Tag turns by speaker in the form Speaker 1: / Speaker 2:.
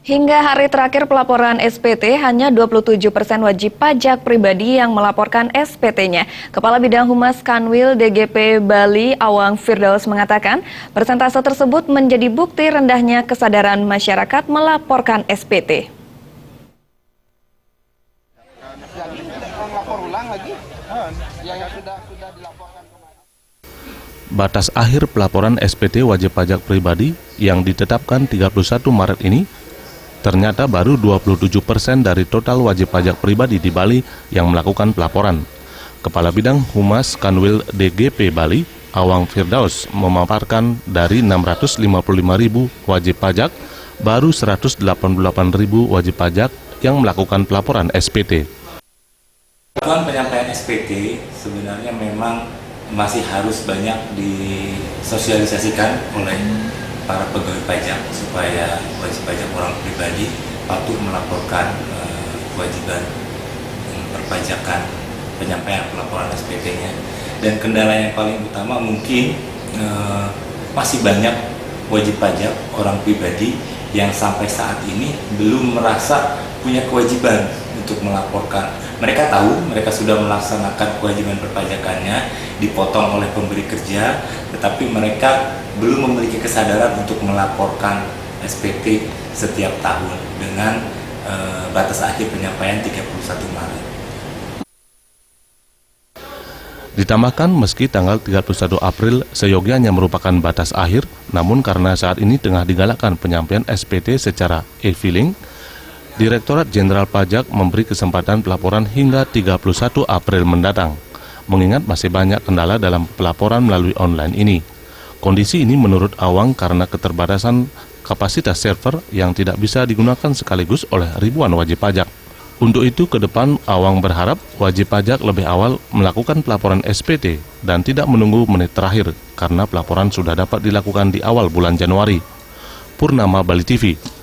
Speaker 1: Hingga hari terakhir pelaporan SPT, hanya 27% wajib pajak pribadi yang melaporkan SPT-nya. Kepala Bidang Humas Kanwil DGP Bali, Awang Firdaus mengatakan, persentase tersebut menjadi bukti rendahnya kesadaran masyarakat melaporkan SPT.
Speaker 2: Batas akhir pelaporan SPT wajib pajak pribadi yang ditetapkan 31 Maret ini ternyata baru 27% dari total wajib pajak pribadi di Bali yang melakukan pelaporan. Kepala Bidang Humas Kanwil DGP Bali, Awang Firdaus, memaparkan dari 655.000 wajib pajak, baru 188.000 wajib pajak yang melakukan pelaporan SPT.
Speaker 3: Penyampaian SPT sebenarnya memang masih harus banyak disosialisasikan oleh para pegawai pajak supaya wajib pajak orang pribadi patuh melaporkan kewajiban perpajakan penyampaian pelaporan SPT-nya. Dan kendala yang paling utama mungkin masih banyak wajib pajak orang pribadi yang sampai saat ini belum merasa punya kewajiban untuk melaporkan. Mereka tahu, mereka sudah melaksanakan kewajiban perpajakannya, dipotong oleh pemberi kerja, tetapi mereka belum memiliki kesadaran untuk melaporkan SPT setiap tahun dengan batas akhir penyampaian 31 Maret.
Speaker 2: Ditambahkan, meski tanggal 31 April seyogianya merupakan batas akhir, namun karena saat ini tengah digalakkan penyampaian SPT secara e-filing, Direktorat Jenderal Pajak memberi kesempatan pelaporan hingga 31 April mendatang, mengingat masih banyak kendala dalam pelaporan melalui online ini. Kondisi ini menurut Awang karena keterbatasan kapasitas server yang tidak bisa digunakan sekaligus oleh ribuan wajib pajak. Untuk itu, ke depan Awang berharap wajib pajak lebih awal melakukan pelaporan SPT dan tidak menunggu menit terakhir karena pelaporan sudah dapat dilakukan di awal bulan Januari. Purnama Bali TV.